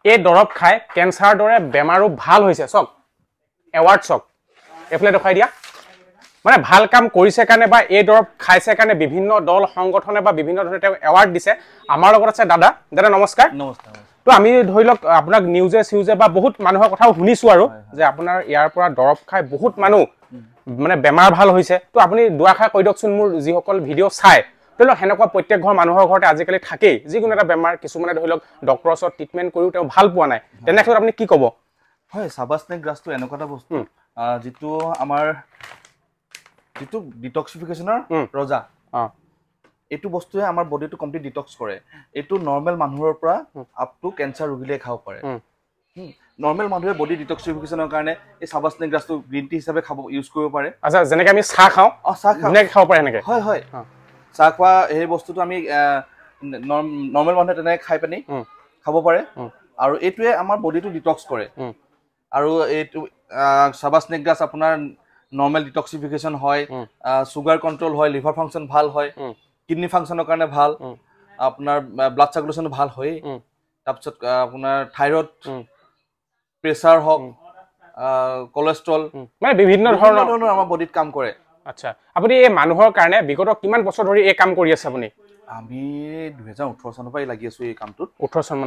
এই দৰব খাই কেঞ্চাৰ দৰে বেমাৰো ভাল হৈছে চক এৱাৰ্ড চক এফালে দেখাই দিয়া মানে ভাল কাম কৰিছে কাৰণে বা এই দৰব খাইছে কাৰণে বিভিন্ন দল সংগঠনে বা বিভিন্ন ধৰণে তেওঁ এৱাৰ্ড দিছে আমাৰ লগত আছে দাদা নমস্কাৰ নমস্কাৰ তো আমি ধৰি লওক আপোনাক নিউজে সিউজে বা বহুত মানুহৰ কথাও শুনিছো আৰু যে আপোনাৰ ইয়াৰ পৰা দৰব খাই বহুত মানুহ মানে বেমাৰ ভাল হৈছে তো আপুনি দুআষাৰ কৈ দিয়কচোন মোৰ যিসকল ভিডিঅ' চাই ধৰি লওক সেনেকুৱা প্ৰত্যেক ঘৰ মানুহৰ ঘৰতে আজিকালি থাকেই যিকোনো এটা বেমাৰ কিছুমানে ধৰি লওক ডক্টৰৰ ওচৰত ট্ৰিটমেণ্ট কৰিও তেওঁ ভাল পোৱা নাই তেনেক্ষেত্ৰত আপুনি কি ক'ব হয় সাবাস্নেক গ্ৰাছটো এনেকুৱা এটা বস্তু যিটো আমাৰ যিটো ডিটক্সিফিকেশ্যনৰ ৰজা এইটো বস্তুৱে আমাৰ বডিটো কমপ্লিট ডিটক্স কৰে এইটো নৰ্মেল মানুহৰ পৰা আপ টু কেঞ্চাৰ ৰোগীলৈ খাব পাৰে নৰ্মেল মানুহে বডি ডিটক্সিফিকেশ্যনৰ কাৰণে এই সাবাস্নেক গ্ৰাছটো গ্ৰীণ টি হিচাপে খাব ইউজ কৰিব পাৰে আচ্ছা যেনেকৈ আমি চাহ খাওঁ ধুনীয়াকৈ খাব পাৰে এনেকৈ হয় হয় চাহ খোৱা সেই বস্তুটো আমি নৰ্মেল মানুহে তেনেকৈ খাই পানি খাব পাৰে আৰু এইটোৱে আমাৰ বডিটো ডিটক্স কৰে আৰু এইটো সাবাস্নেক গ্ৰাছ আপোনাৰ নৰ্মেল ডিটক্সিফিকেশ্যন হয় সুগাৰ কণ্ট্ৰল হয় লিভাৰ ফাংচন ভাল হয় কিডনি ফাংচনৰ কাৰণে ভাল আপোনাৰ ব্লাড চাৰ্কুলেশ্যন ভাল হয় তাৰপিছত আপোনাৰ থাইৰয়ড প্ৰেছাৰ হওক কোলেষ্ট্ৰল মানে বিভিন্ন ধৰণৰ আমাৰ বডিত কাম কৰে আচ্ছা আপুনি এই মানুহৰ কাৰণে বিগত কিমান বছৰ ধৰি এই কাম কৰি আছে আপুনি আমি 2018 চনৰ পৰা লাগি আছো এই কামটোত 18 চন